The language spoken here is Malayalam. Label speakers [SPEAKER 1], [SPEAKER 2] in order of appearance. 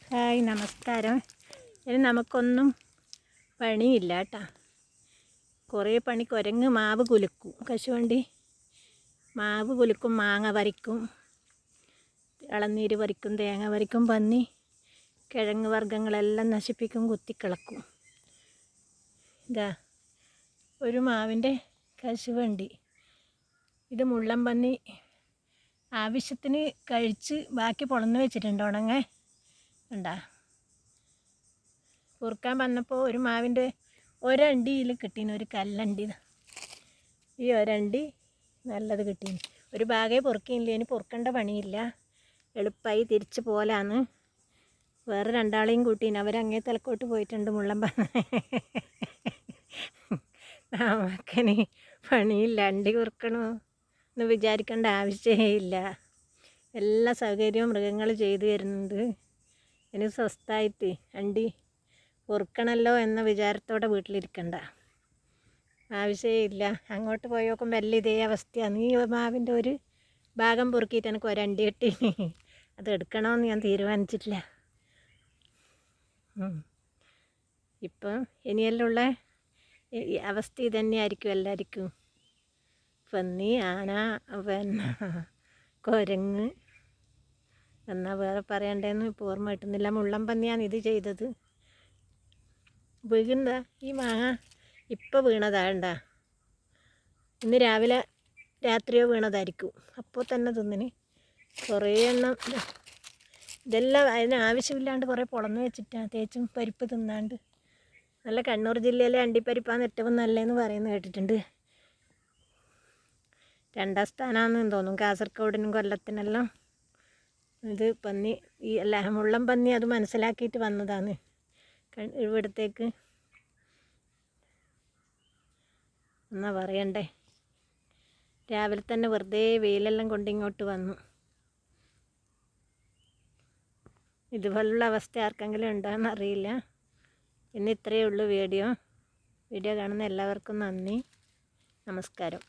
[SPEAKER 1] ഹായ് നമസ്കാരം. ഇനി നമുക്കൊന്നും പണിയില്ല കേട്ടോ. കുറേ പണി കുരങ്ങ് മാവ് കുലുക്കും, കശുവണ്ടി മാവ് കുലുക്കും, മാങ്ങ പറിക്കും, ഇളനീര് പറിക്കും, തേങ്ങ പറിക്കും, പന്നി കിഴങ്ങ് വർഗ്ഗങ്ങളെല്ലാം നശിപ്പിക്കും, കുത്തിക്കിളക്കും. ഇതാ ഒരു മാവിൻ്റെ കശുവണ്ടി. ഇത് മുള്ളൻ പന്നി ആവശ്യത്തിന് കഴിച്ച് ബാക്കി പൊളന്ന് വെച്ചിട്ടുണ്ട് ഉണങ്ങേ. ഉണ്ടാ പൊറുക്കാൻ വന്നപ്പോൾ ഒരു മാവിൻ്റെ ഒരണ്ടിയിൽ കിട്ടീന്, ഒരു കല്ലണ്ടി. ഈ ഒരണ്ടി നല്ലത് കിട്ടീന്. ഒരു ഭാഗമേ പൊറുക്കിയില്ല, ഇനി പൊറുക്കേണ്ട പണിയില്ല, എളുപ്പമായി തിരിച്ച് പോലാന്ന്. വേറെ രണ്ടാളെയും കൂട്ടീന്, അവരങ്ങേ തലക്കോട്ട് പോയിട്ടുണ്ട്. മുള്ളൻ പന്നി നമുക്കിനി പണിയില്ല, അണ്ടി പൊറുക്കണോ എന്ന് വിചാരിക്കേണ്ട ആവശ്യമേ ഇല്ല. എല്ലാ സൗകര്യവും മൃഗങ്ങൾ ചെയ്തു തരുന്നുണ്ട്. ഇനി സ്വസ്ഥമായിട്ട് അണ്ടി പൊറുക്കണമല്ലോ എന്ന വിചാരത്തോടെ വീട്ടിലിരിക്കണ്ട ആവശ്യമേ ഇല്ല. അങ്ങോട്ട് പോയി നോക്കുമ്പോൾ എല്ലാം ഇതേ അവസ്ഥയാണ്. ഈ മാവിൻ്റെ ഒരു ഭാഗം പൊറുക്കിയിട്ട് എനിക്ക് ഒരണ്ടി കിട്ടി. അത് എടുക്കണമെന്ന് ഞാൻ തീരുമാനിച്ചിട്ടില്ല. ഇപ്പം ഇനിയെല്ലാം ഉള്ള അവസ്ഥ ഇതന്നെയായിരിക്കും എല്ലാവർക്കും. പന്നി, ആന, പിന്നെ കുരങ്ങ്, എന്നാൽ വേറെ പറയണ്ടേന്ന് ഇപ്പോൾ ഓർമ്മ കിട്ടുന്നില്ല. മുള്ളൻ പന്നിയാണ് ഇത് ചെയ്തത്. വീഴുന്ന ഈ മാങ്ങ ഇപ്പോൾ വീണതാണ്ടാ, ഇന്ന് രാവിലെ രാത്രിയോ വീണതായിരിക്കും. അപ്പോൾ തന്നെ തിന്നിന് കുറേ എണ്ണം. ഇതെല്ലാം അതിന് ആവശ്യമില്ലാണ്ട് കുറേ പൊളന്ന് വെച്ചിട്ടാണ്, തേച്ചും പരിപ്പ് തിന്നാണ്ട്. നല്ല കണ്ണൂർ ജില്ലയിലെ അണ്ടിപ്പരിപ്പാണ് ഏറ്റവും നല്ലതെന്ന് പറയുന്നത് കേട്ടിട്ടുണ്ട്. 2ാം സ്ഥാനമാണെന്ന് തോന്നും കാസർഗോഡിനും കൊല്ലത്തിനെല്ലാം. ഇത് പന്നി, ഈ അല്ല മുള്ളൻ പന്നി അത് മനസ്സിലാക്കിയിട്ട് വന്നതാണ് ഇവിടത്തേക്ക് എന്നാ പറയണ്ടേ. രാവിലെ തന്നെ വെറുതെ വെയിലെല്ലാം കൊണ്ട് ഇങ്ങോട്ട് വന്നു. ഇതുപോലുള്ള അവസ്ഥ ആർക്കെങ്കിലും ഉണ്ടോയെന്ന് അറിയില്ല. ഇന്ന് ഇത്രയേ ഉള്ളൂ വീഡിയോ കാണുന്ന എല്ലാവർക്കും നന്ദി, നമസ്കാരം.